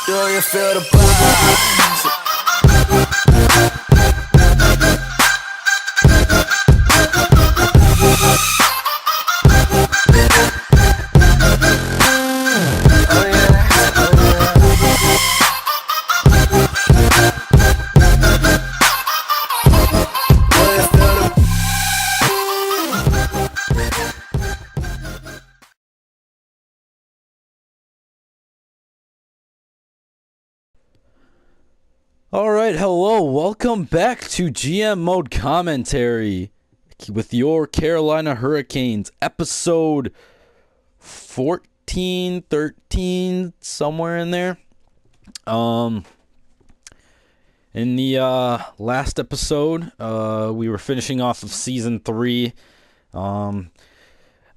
Do you feel the vibes? All right, hello, welcome back to GM Mode Commentary with your Carolina Hurricanes, episode 14, 13, somewhere in there. In the last episode, we were finishing off of Season 3.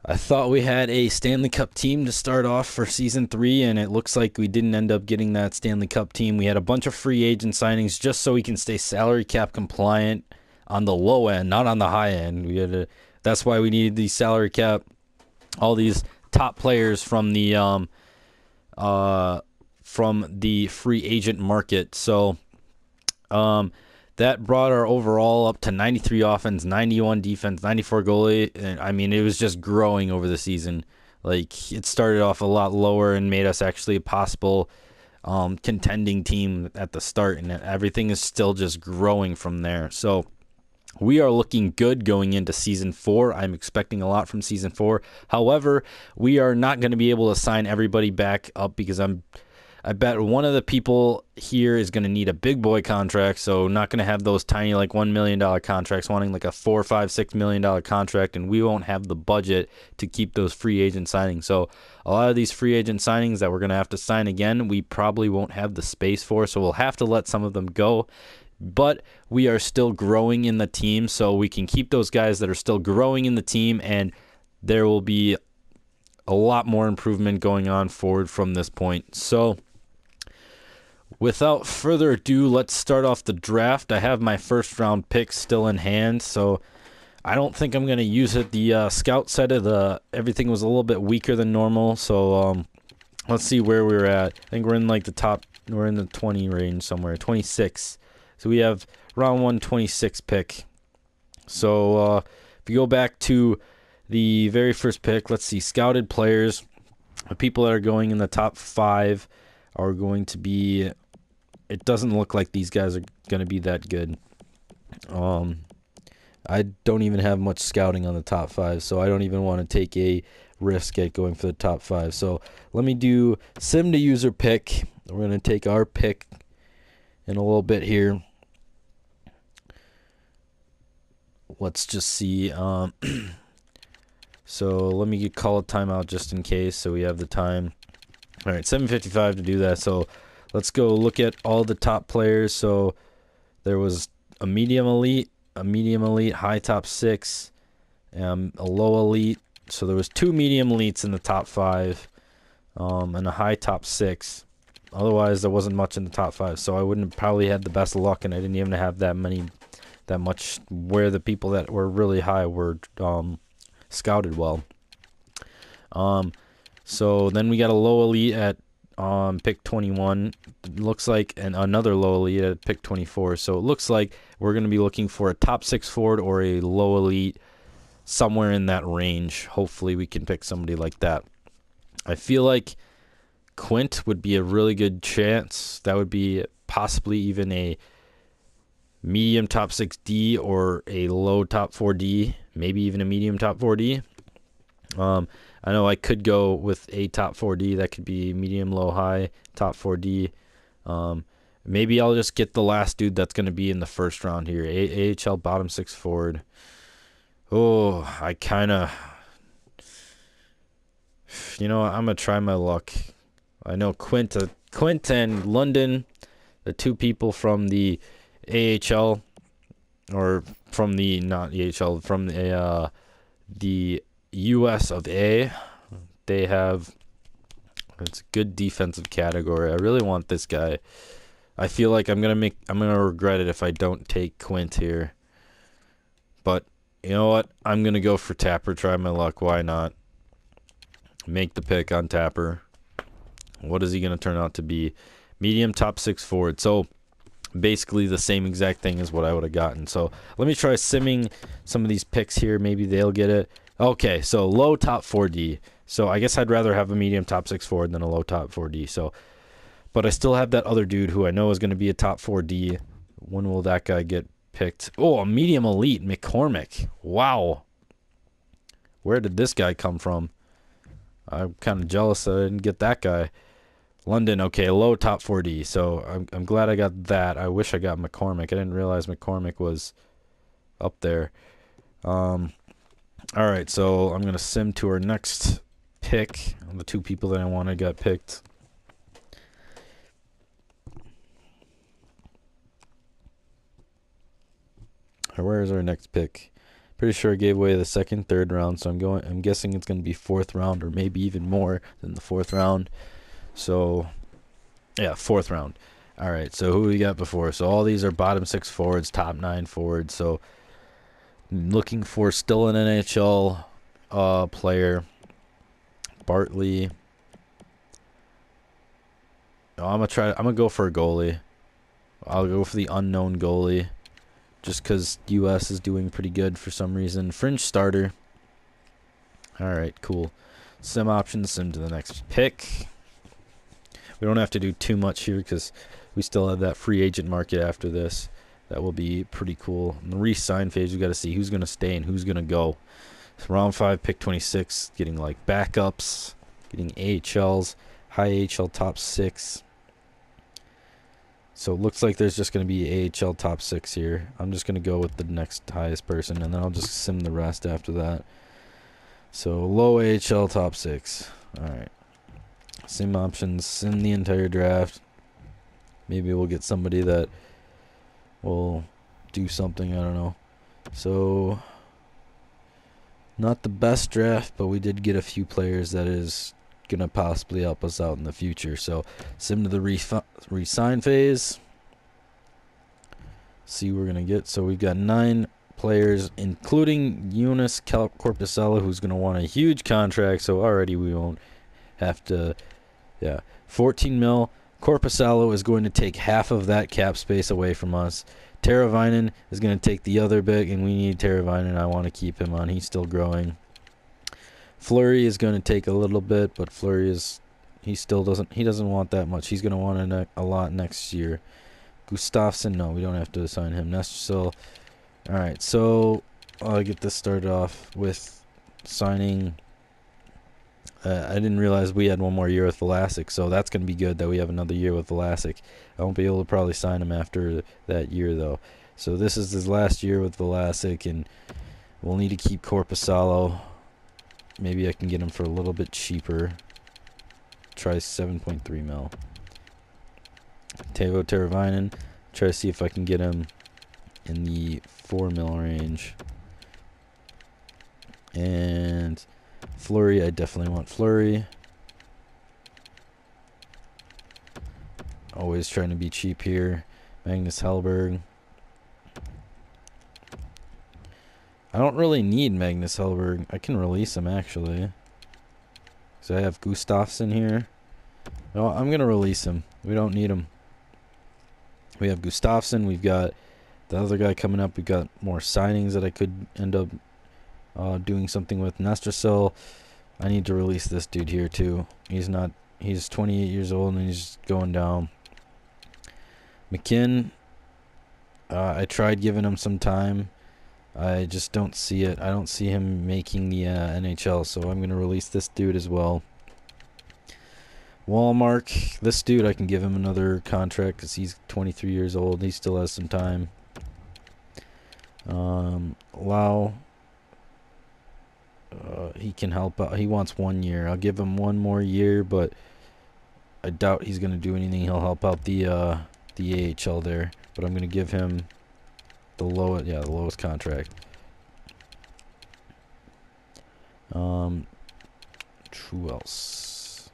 I thought we had a Stanley Cup team to start off for Season 3, and it looks like we didn't end up getting that Stanley Cup team. We had a bunch of free agent signings just so we can stay salary cap compliant on the low end, not on the high end. That's why we needed the salary cap, all these top players from the free agent market. So that brought our overall up to 93 offense, 91 defense, 94 goalie. And I mean, it was just growing over the season. Like, it started off a lot lower and made us actually a possible contending team at the start. And everything is still just growing from there. So we are looking good going into Season 4. I'm expecting a lot from Season 4. However, we are not going to be able to sign everybody back up because I bet one of the people here is going to need a big boy contract, so not going to have those tiny like $1 million contracts, wanting like a $4, $5, $6 million contract, and we won't have the budget to keep those free agent signings. So a lot of these free agent signings that we're going to have to sign again, we probably won't have the space for, so we'll have to let some of them go. But we are still growing in the team, so we can keep those guys that are still growing in the team, and there will be a lot more improvement going on forward from this point. So without further ado, let's start off the draft. I have my first round pick still in hand, so I don't think I'm going to use it. The scout said everything was a little bit weaker than normal, so let's see where we're at. I think we're in like we're in the 20 range somewhere, 26. So we have round 1, 26 pick. So if you go back to the very first pick, let's see, scouted players. The people that are going in the top 5 are going to be, it doesn't look like these guys are going to be that good. I don't even have much scouting on the top 5, so I don't even want to take a risk at going for the top 5. So let me do sim to user pick. We're going to take our pick in a little bit here. Let's just see. So let me call a timeout just in case, so we have the time. All right, 7:55 to do that. So let's go look at all the top players. So there was a medium elite, high top 6, a low elite. So there was 2 medium elites in the top 5, and a high top 6. Otherwise, there wasn't much in the top 5. So I wouldn't have probably had the best luck, and I didn't even have that much where the people that were really high were scouted well. So then we got a low elite at pick 21. It looks like another low elite at pick 24. So it looks like we're going to be looking for a top 6 forward or a low elite somewhere in that range. Hopefully we can pick somebody like that. I feel like Quint would be a really good chance. That would be possibly even a medium top 6D or a low top 4D, maybe even a medium top 4D. I know I could go with a top 4D. That could be medium, low, high, top 4D. Maybe I'll just get the last dude that's going to be in the first round here. AHL bottom 6 forward. Oh, I kind of... You know what? I'm going to try my luck. I know Quint and London, the 2 people from the AHL, or from the, not AHL, from the US of A, they have, it's a good defensive category. I really want this guy. I feel like I'm gonna regret it if I don't take Quint here. But you know what? I'm gonna go for Tapper, try my luck. Why not? Make the pick on Tapper. What is he gonna turn out to be? Medium top 6 forward. So basically the same exact thing as what I would have gotten. So let me try simming some of these picks here. Maybe they'll get it. Okay, so low top 4D. So I guess I'd rather have a medium top 6 forward than a low top 4D. So, but I still have that other dude who I know is going to be a top 4D. When will that guy get picked? Oh, a medium elite, McCormick. Wow. Where did this guy come from? I'm kind of jealous that I didn't get that guy. London, okay, low top 4D. So I'm glad I got that. I wish I got McCormick. I didn't realize McCormick was up there. All right, so I'm going to sim to our next pick. The two people that I wanted got picked. Where is our next pick? Pretty sure I gave away the second, third round, so I'm guessing it's going to be fourth round or maybe even more than the fourth round. So, yeah, fourth round. All right, so who we got before? So all these are bottom 6 forwards, top 9 forwards. So looking for still an NHL player. Bartley. No, I'm gonna go for a goalie. I'll go for the unknown goalie, just because U.S. is doing pretty good for some reason. Fringe starter. All right, cool. Sim options. Sim to the next pick. We don't have to do too much here because we still have that free agent market after this. That will be pretty cool. In the re-sign phase, we got to see who's going to stay and who's going to go. So round 5, pick 26, getting like backups, getting AHLs, high AHL top 6. So it looks like there's just going to be AHL top 6 here. I'm just going to go with the next highest person, and then I'll just sim the rest after that. So low AHL top 6. All right. Sim options, sim the entire draft. Maybe we'll get somebody that will do something, I don't know. So, not the best draft, but we did get a few players that is going to possibly help us out in the future. So, sim to the re-sign phase. See what we're going to get. So, we've got 9 players, including Eunice Corpusella, who's going to want a huge contract. So, already we won't have to... Yeah, 14 mil. Corpusalo is going to take half of that cap space away from us. Teravainen is going to take the other bit, and we need Teravainen. I want to keep him on. He's still growing. Fleury is going to take a little bit, but Fleury he doesn't want that much. He's going to want a lot next year. Gustafsson, no, we don't have to assign him. Nestersil. All right, so I'll get this started off with signing. I didn't realize we had one more year with Vlasic, so that's going to be good that we have another year with Vlasic. I won't be able to probably sign him after that year, though. So this is his last year with Vlasic, and we'll need to keep Korpisalo. Maybe I can get him for a little bit cheaper. Try 7.3 mil. Teuvo Teravainen. Try to see if I can get him in the 4 mil range. And... Fleury, I definitely want Fleury. Always trying to be cheap here. Magnus Hellberg. I don't really need Magnus Hellberg. I can release him, actually. So I have Gustafsson here. No, I'm going to release him. We don't need him. We have Gustafsson. We've got the other guy coming up. We've got more signings that I could end up doing something with. Nestersil, I need to release this dude here too. He's 28 years old and he's going down. McKinn, I tried giving him some time. I just don't see it. I don't see him making the NHL, so I'm going to release this dude as well. Walmark, this dude, I can give him another contract because he's 23 years old. He still has some time. Lau, he can help out. He wants 1 year. I'll give him 1 more year, but I doubt he's going to do anything. He'll help out the AHL there, but I'm going to give him the lowest contract. Who else?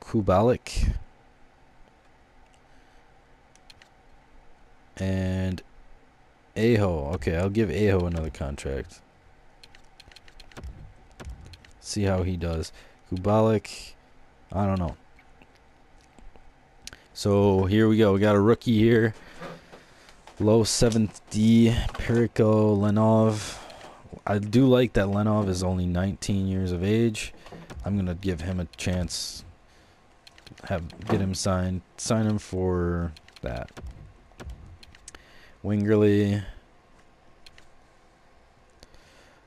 Kubalik and Aho. Okay, I'll give Aho another contract. See how he does. Kubalik, I don't know. So here we go. We got a rookie here. Low 7th D, Perico Lenov. I do like that Lenov is only 19 years of age. I'm going to give him a chance. Get him signed. Sign him for that. Wingerly.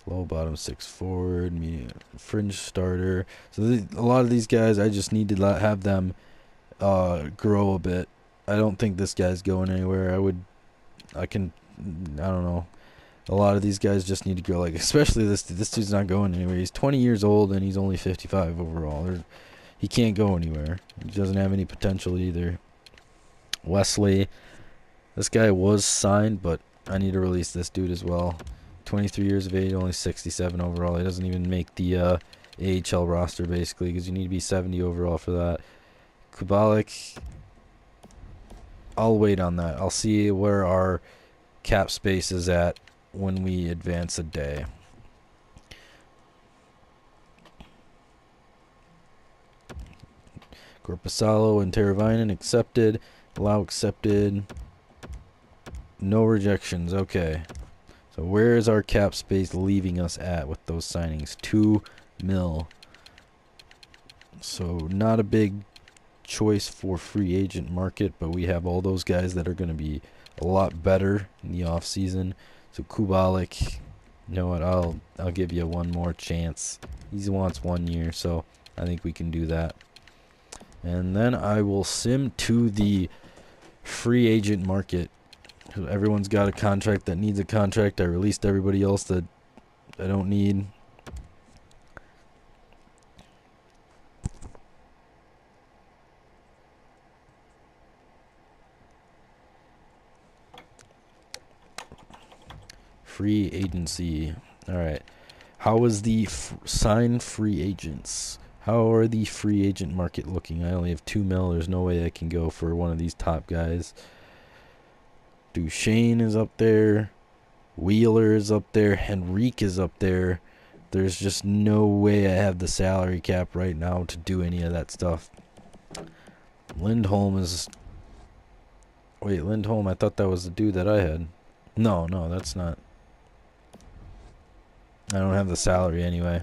Low bottom 6 forward. Medium fringe starter. So a lot of these guys, I just need to have them grow a bit. I don't think this guy's going anywhere. I don't know. A lot of these guys just need to go, like, especially this dude's not going anywhere. He's 20 years old and he's only 55 overall. He can't go anywhere. He doesn't have any potential either. Wesley, this guy was signed, but I need to release this dude as well. 23 years of age, only 67 overall. He doesn't even make the AHL roster, basically, because you need to be 70 overall for that. Kubalik, I'll wait on that. I'll see where our cap space is at when we advance a day. Corpusalo and Teravainen accepted. Allow accepted. No rejections. Okay. So where is our cap space leaving us at with those signings? 2 mil. So not a big choice for free agent market, but we have all those guys that are going to be a lot better in the off season. So Kubalik, you know what? I'll give you one more chance. He wants 1 year, so I think we can do that. And then I will sim to the free agent market. Everyone's got a contract that needs a contract. I released everybody else that I don't need. Free agency. All right. How is the signed free agents? How are the free agent market looking? I only have 2 mil. There's no way I can go for one of these top guys. Duchesne is up there. Wheeler is up there. Henrique is up there. There's just no way I have the salary cap right now to do any of that stuff. Lindholm is... Wait, Lindholm, I thought that was the dude that I had. No, that's not. I don't have the salary anyway.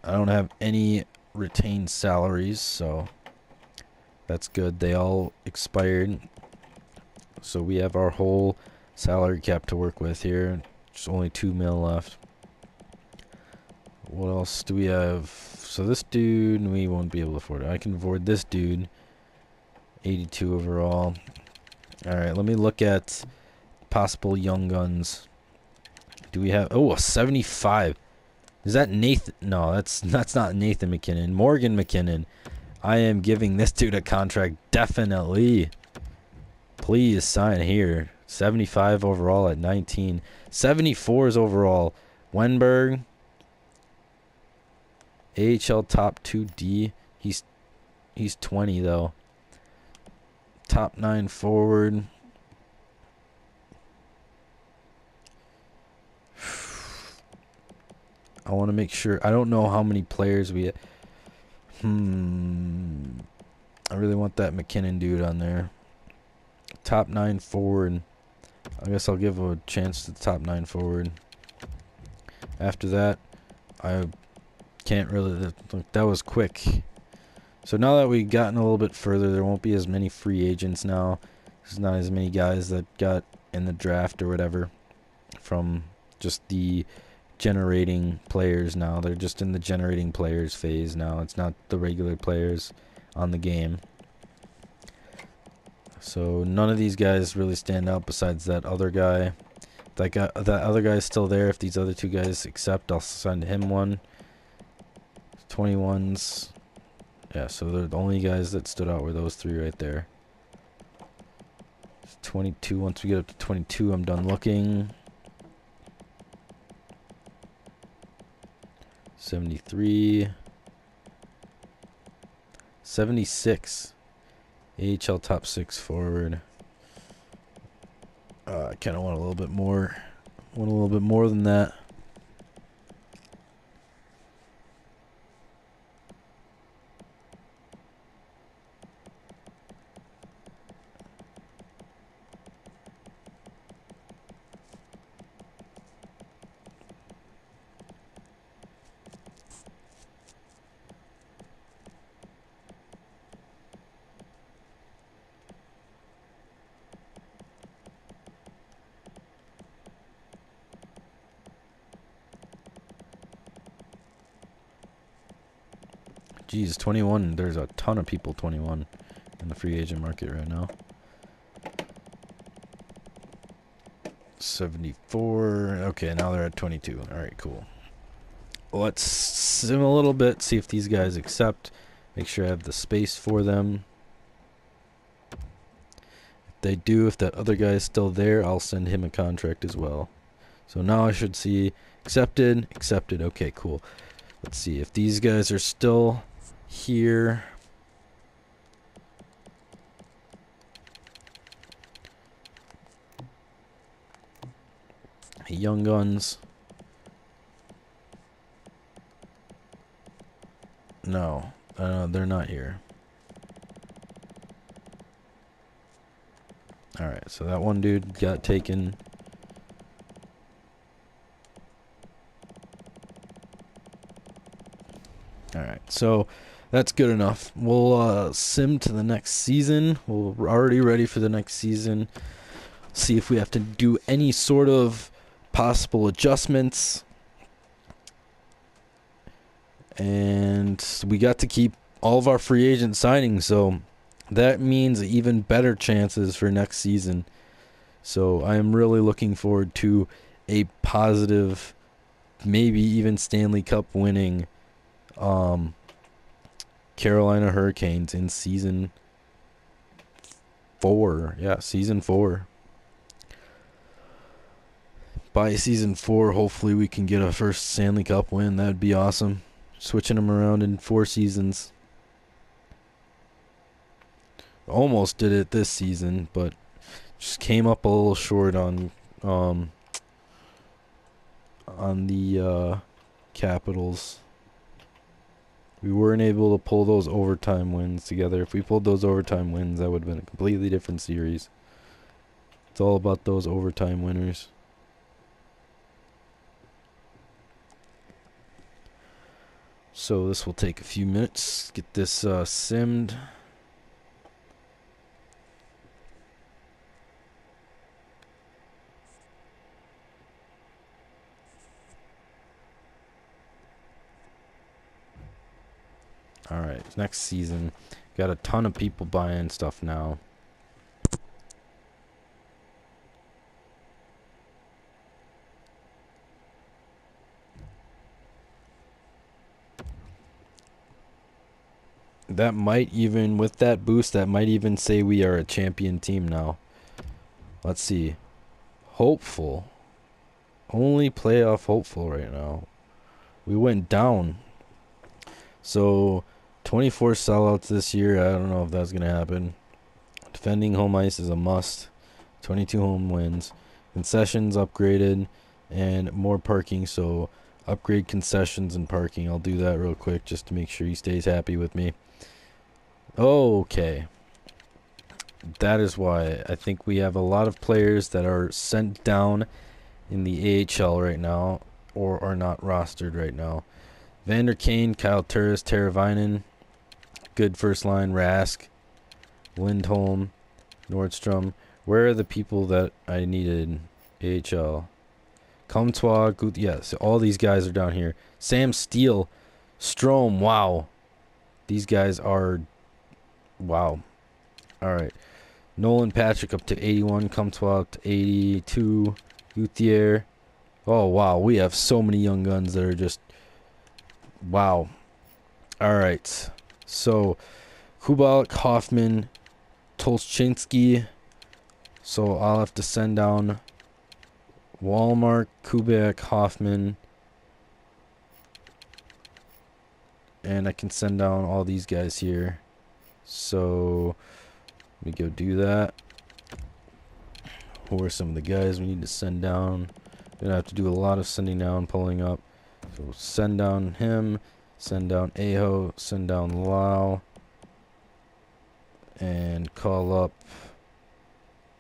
I don't have any retained salaries, so that's good. They all expired. So we have our whole salary cap to work with here. Just only 2 mil left. What else do we have? So this dude, we won't be able to afford it. I can afford this dude. 82 overall. Alright, let me look at possible young guns. Do we have... Oh, a 75. Is that Nathan? No, that's not Nathan McKinnon. Morgan McKinnon. I am giving this dude a contract. Definitely. Please sign here. 75 overall at 19. 74s overall. Wenberg. AHL top 2D. He's 20 though. Top 9 forward. I want to make sure. I don't know how many players we... I really want that McKinnon dude on there. Top 9 forward. I guess I'll give a chance to the top 9 forward. After that, I can't really... That was quick. So now that we've gotten a little bit further, there won't be as many free agents now. There's not as many guys that got in the draft or whatever from just the generating players now. They're just in the generating players phase now. It's not the regular players on the game. So none of these guys really stand out besides that other guy. That other guy's still there. If these other 2 guys accept, I'll send him one. 21s. Yeah, so the only guys that stood out were those 3 right there. 22. Once we get up to 22, I'm done looking. 73. 76. AHL top 6 forward. I kind of want a little bit more. Want a little bit more than that. Geez, 21. There's a ton of people 21 in the free agent market right now. 74. Okay, now they're at 22. All right, cool. Let's sim a little bit, see if these guys accept. Make sure I have the space for them. If they do, if that other guy is still there, I'll send him a contract as well. So now I should see accepted, accepted. Okay, cool. Let's see if these guys are still here. Young Guns. No, they're not here. Alright, so that one dude got taken. Alright, so that's good enough. We'll sim to the next season. We're already ready for the next season. See if we have to do any sort of possible adjustments. And we got to keep all of our free agent signings, so that means even better chances for next season. So I am really looking forward to a positive, maybe even Stanley Cup winning Carolina Hurricanes in season 4. Yeah, season 4. By season 4, hopefully we can get a first Stanley Cup win. That would be awesome. Switching them around in 4 seasons. Almost did it this season, but just came up a little short on the Capitals. We weren't able to pull those overtime wins together. If we pulled those overtime wins, that would have been a completely different series. It's all about those overtime winners. So this will take a few minutes. Get this simmed. Alright, next season. Got a ton of people buying stuff now. That might even, with that boost, that might even say we are a champion team now. Let's see. Hopeful. Only playoff hopeful right now. We went down. So 24 sellouts this year. I don't know if that's going to happen. Defending home ice is a must. 22 home wins. Concessions upgraded. And more parking. So upgrade concessions and parking. I'll do that real quick just to make sure he stays happy with me. Okay. That is why I think we have a lot of players that are sent down in the AHL right now or are not rostered right now. Vander Kane, Kyle Turris, Teravainen, good first line, Rask, Lindholm, Nordstrom. Where are the people that I needed? AHL. Comtois, yes, all these guys are down here. Sam Steele, Strome, wow. These guys are, wow. All right. Nolan Patrick up to 81, Comtois up to 82, Gutierrez. Oh, wow, we have so many young guns that are just, wow. All right. So, Kubalik, Hoffman, Tolchinsky. So, I'll have to send down Walmart, Kubalik, Hoffman. And I can send down all these guys here. So, let me go do that. Who are some of the guys we need to send down? Gonna have to do a lot of sending down, pulling up. So send down him, send down Aho, send down Lau, and call up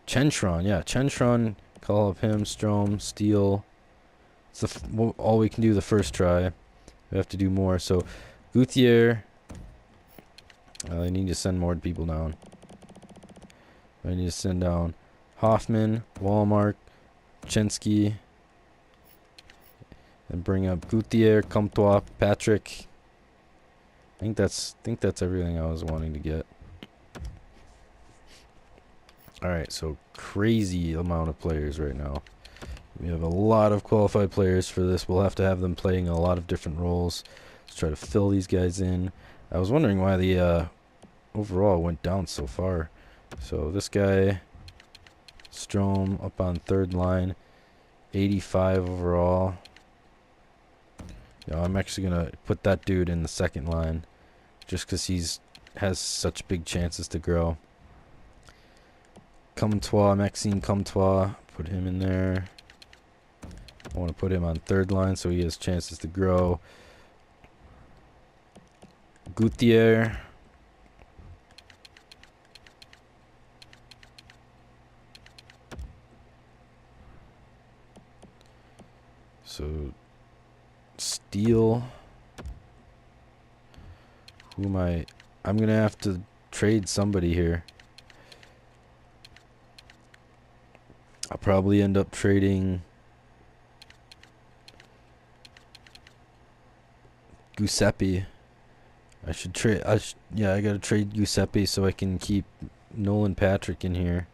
Chentron. Yeah, Chentron. Call up him, Strome, Steele. It's all we can do the first try. We have to do more. So Gutierrez. I need to send more people down. I need to send down Hoffman, Walmart, Chensky, and bring up Gutierrez, Comtois, Patrick, think that's everything I was wanting to get. All right, so crazy amount of players right now. We have a lot of qualified players for this. We'll have to have them playing a lot of different roles. Let's try to fill these guys in. I was wondering why the overall went down so far. So this guy, Strom, up on third line, 85 overall. I'm actually gonna put that dude in the second line, just because he's has such big chances to grow. Comtois, Maxime Comtois, put him in there. I want to put him on third line so he has chances to grow. Gutierrez. So, Steele. Who am I? I'm going to have to trade somebody here. I'll probably end up trading Giuseppe. I should trade. Yeah, I gotta trade Giuseppe so I can keep Nolan Patrick in here.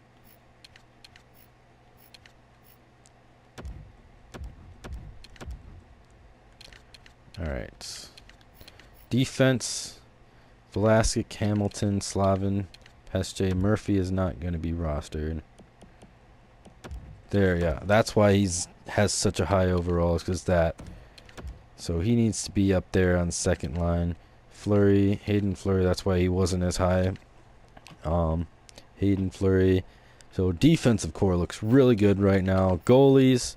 All right. Defense: Vlasic, Hamilton, Slavin, Pesce. Murphy is not gonna be rostered. There, yeah. That's why he's has such a high overall, because that. So he needs to be up there on the second line. Fleury, Hayden Fleury, that's why he wasn't as high. Hayden Fleury. So defensive core looks really good right now. Goalies,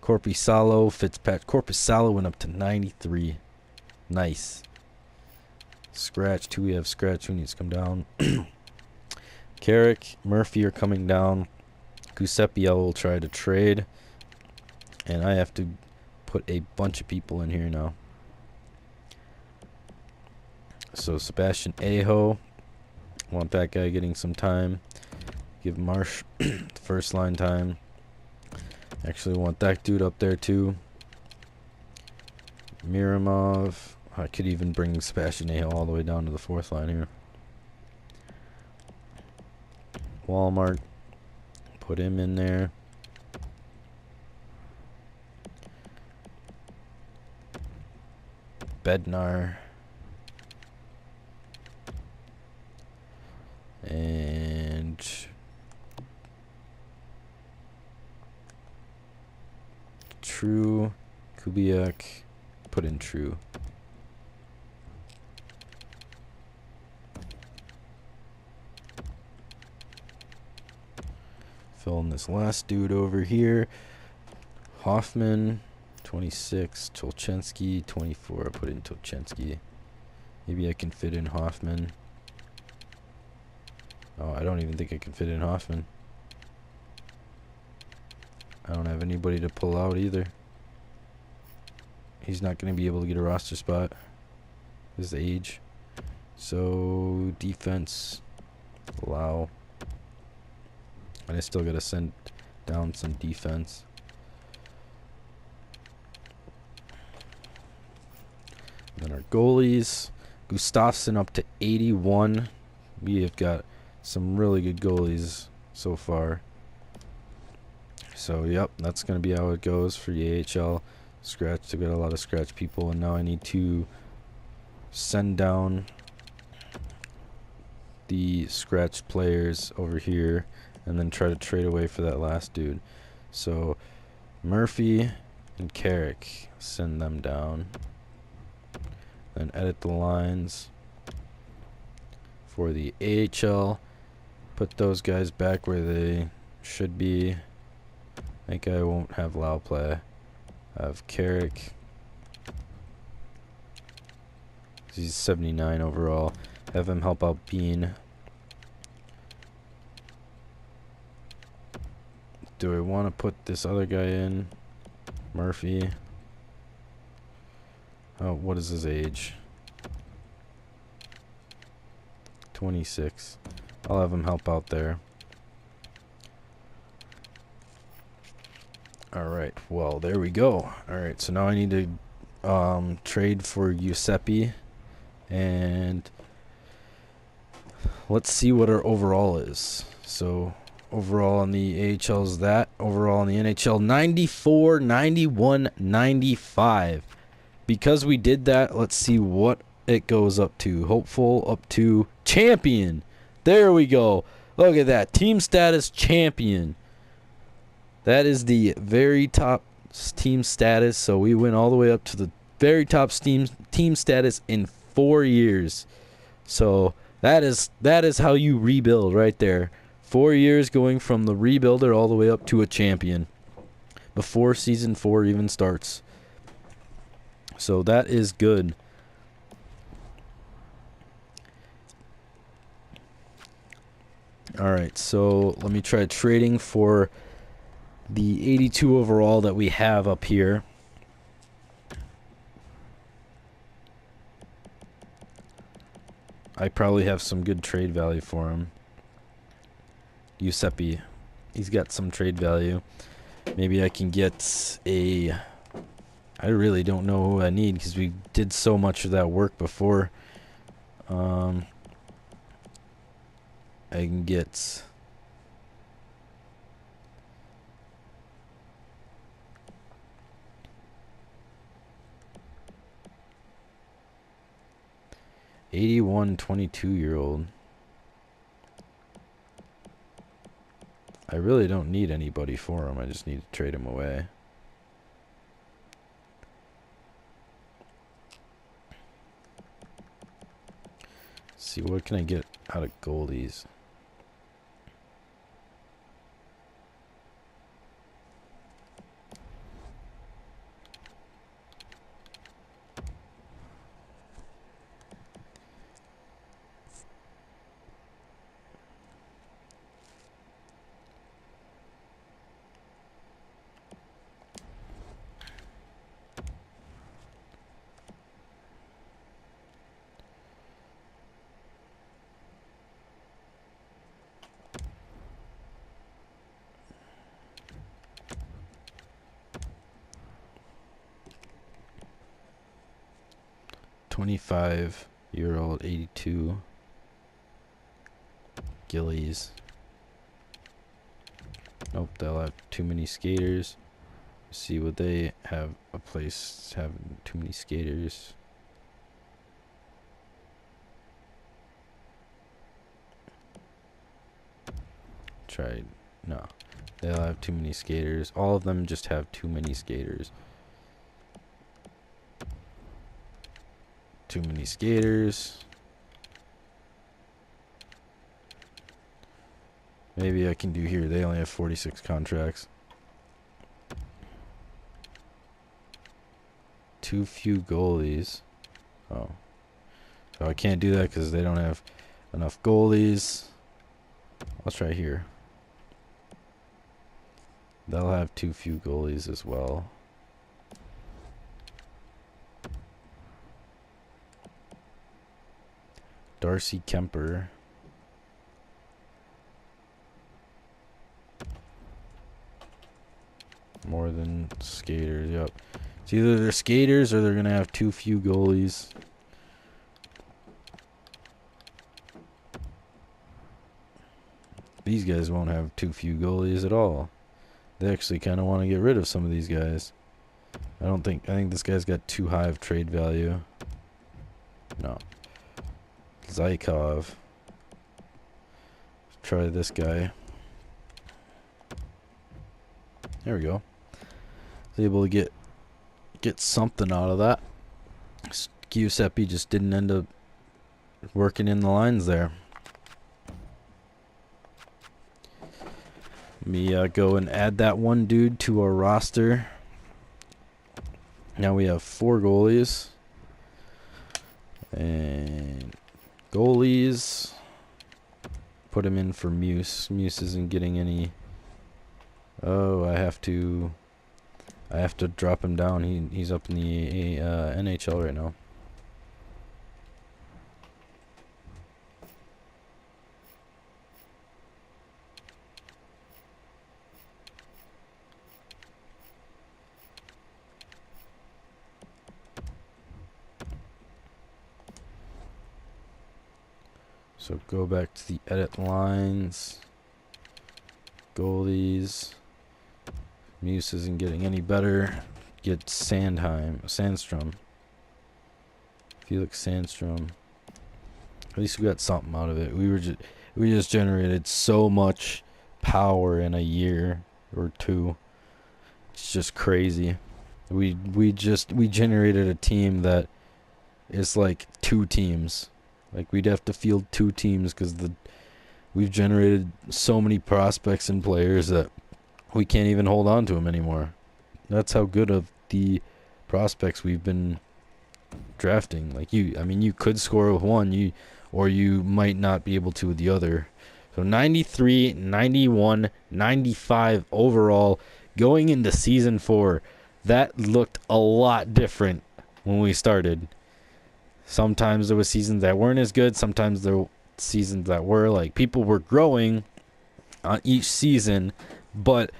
Corpusalo, Fitzpatrick. Corpusalo went up to 93. Nice. Scratch, who we have scratch, who needs to come down? Carrick, Murphy are coming down. Giuseppe I will try to trade. And I have to put a bunch of people in here now. So Sebastian Aho, want that guy getting some time. Give Marsh first line time. Actually want that dude up there too. Miramov. I could even bring Sebastian Aho all the way down to the fourth line here. Walmart. Put him in there. Bednar. And True, Kubiak, put in True. Fill in this last dude over here. Hoffman, 26. Tolchensky, 24. I put in Tolchensky. Maybe I can fit in Hoffman. Oh, I don't even think I can fit in Hoffman. I don't have anybody to pull out either. He's not going to be able to get a roster spot. His age. So, defense. Allow. And I still got to send down some defense. Then our goalies. Gustafsson up to 81. We have got some really good goalies so far. So, yep, that's going to be how it goes for the AHL. Scratch, to get a lot of scratch people, and now I need to send down the scratch players over here and then try to trade away for that last dude. So, Murphy and Carrick, send them down. Then edit the lines for the AHL. Put those guys back where they should be. I think I won't have Lau play. I have Carrick. He's 79 overall. Have him help out Bean. Do I want to put this other guy in? Murphy. Oh, what is his age? 26. I'll have him help out there. Alright, well, there we go. Alright, so now I need to trade for Giuseppe. And let's see what our overall is. So overall on the AHL is that. Overall on the NHL, 94, 91, 95. Because we did that, let's see what it goes up to. Hopeful up to champion. There we go. Look at that. Team status champion. That is the very top team status. So we went all the way up to the very top team status in 4 years. So that is how you rebuild right there. 4 years going from the rebuilder all the way up to a champion before season 4 even starts. So that is good. All right, so let me try trading for the 82 overall that we have up here. I probably have some good trade value for him. Giuseppe, he's got some trade value. Maybe I can get a... I really don't know who I need because we did so much of that work before. I can get... '81 22-year-old. I really don't need anybody for him. I just need to trade him away. Let's see, what can I get out of goalies? '25-year-old 82 Gillies. Nope, they'll have too many skaters. See, would they have a place having too many skaters? Tried. No. They'll have too many skaters. All of them just have too many skaters. Too many skaters. Maybe I can do here. They only have 46 contracts. Too few goalies. Oh. So I can't do that because they don't have enough goalies. Let's try here. They'll have too few goalies as well. Darcy Kemper. More than skaters, yep. It's either they're skaters or they're going to have too few goalies. These guys won't have too few goalies at all. They actually kind of want to get rid of some of these guys. I think this guy's got too high of trade value. No. Zykov. Let's try this guy. There we go. Was able to get something out of that. Giuseppe just didn't end up working in the lines there. Let me go and add that one dude to our roster. Now we have 4 goalies. And goalies. Put him in for Muse. Muse isn't getting any. Oh, I have to drop him down. He's up in the NHL right now. So go back to the edit lines. Goalies. Muse isn't getting any better. Get Sandstrom. Felix Sandstrom. At least we got something out of it. We just generated so much power in a year or two. It's just crazy. We generated a team that is like 2 teams. Like we'd have to field 2 teams because we've generated so many prospects and players that we can't even hold on to them anymore. That's how good of the prospects we've been drafting. Like you could score with one, or you might not be able to with the other. So 93, 91, 95 overall going into season 4. That looked a lot different when we started. Sometimes there were seasons that weren't as good. Sometimes there were seasons that were. Like, people were growing on each season, but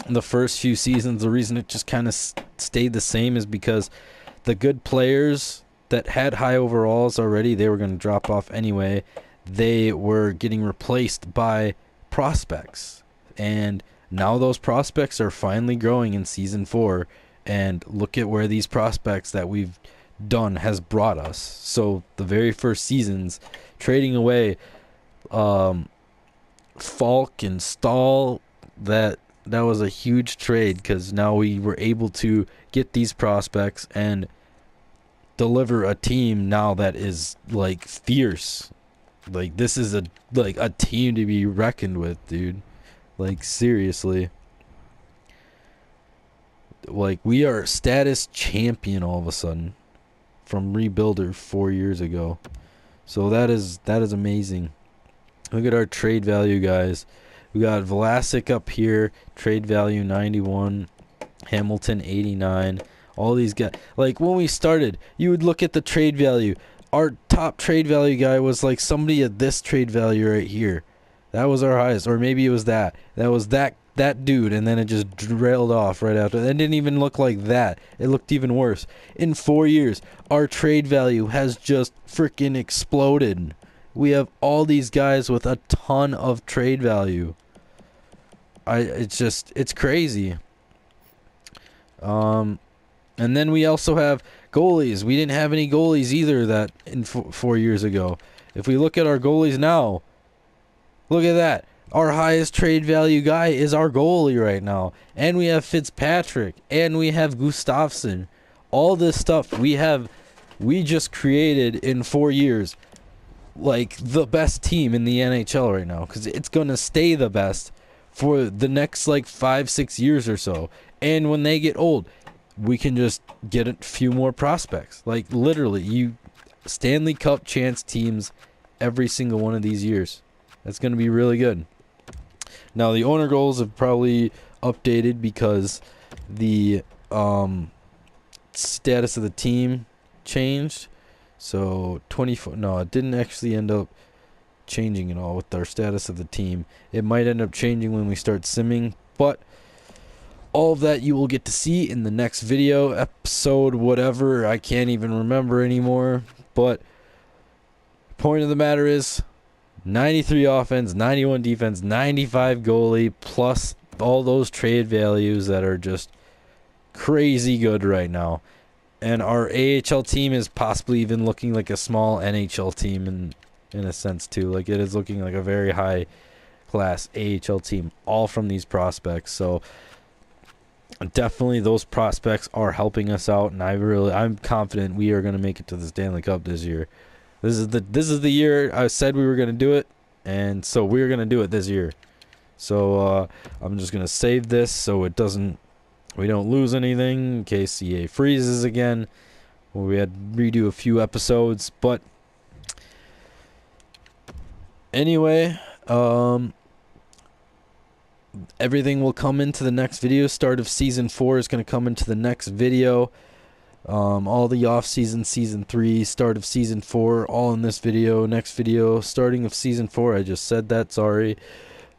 the first few seasons, the reason it just kind of stayed the same is because the good players that had high overalls already, they were going to drop off anyway. They were getting replaced by prospects. And now those prospects are finally growing in season 4. And look at where these prospects that we've done has brought us. So the very first seasons, trading away Falk and Stahl, that was a huge trade because now we were able to get these prospects and deliver a team now that is like fierce. Like, this is a team to be reckoned with, dude. Like, seriously. Like, we are status champion all of a sudden from Rebuilder 4 years ago. So that is amazing. Look at our trade value, guys. We got Vlasic up here, trade value 91, Hamilton 89. All these guys. Like, when we started, you would look at the trade value. Our top trade value guy was like somebody at this trade value right here. That was our highest, or maybe it was that. That was that dude, and then it just trailed off right after. It didn't even look like that. It looked even worse. In 4 years, our trade value has just freaking exploded. We have all these guys with a ton of trade value. It's crazy. And then we also have goalies. We didn't have any goalies either that in 4 years ago. If we look at our goalies now, look at that. Our highest trade value guy is our goalie right now. And we have Fitzpatrick. And we have Gustafsson. All this stuff we just created in 4 years. Like, the best team in the NHL right now. Because it's going to stay the best for the next, 5-6 years or so. And when they get old, we can just get a few more prospects. Like, literally, Stanley Cup chance teams every single one of these years. That's going to be really good. Now, the owner goals have probably updated because the status of the team changed. So, 24... No, it didn't actually end up changing at all with our status of the team. It might end up changing when we start simming, but all of that you will get to see in the next video, episode, whatever. I can't even remember anymore. But point of the matter is 93 offense, 91 defense, 95 goalie, plus all those trade values that are just crazy good right now. And our AHL team is possibly even looking like a small NHL team in a sense too. Like, it is looking like a very high class AHL team, all from these prospects. So definitely those prospects are helping us out, and I'm confident we are going to make it to the Stanley Cup this year. This is the year I said we were going to do it, and so we're going to do it this year. So I'm just going to save this so we don't lose anything in case EA freezes again. We had to redo a few episodes, but anyway, everything will come into the next video. Start of season 4 is going to come into the next video. All the off season 3, start of season 4, all in this video. Next video, starting of season 4. I just said that, sorry.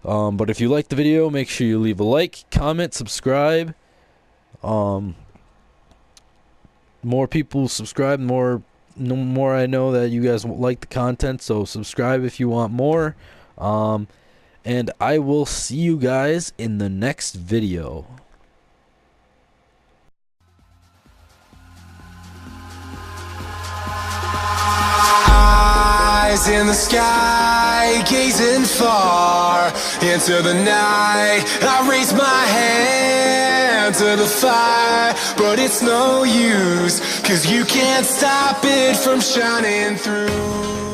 But if you like the video, make sure you leave a like, comment, subscribe. More people subscribe, more no more I know that you guys like the content, so subscribe if you want more. And I will see you guys in the next video. Eyes in the sky, gazing far into the night. I raise my hand to the fire, but it's no use, 'cause you can't stop it from shining through.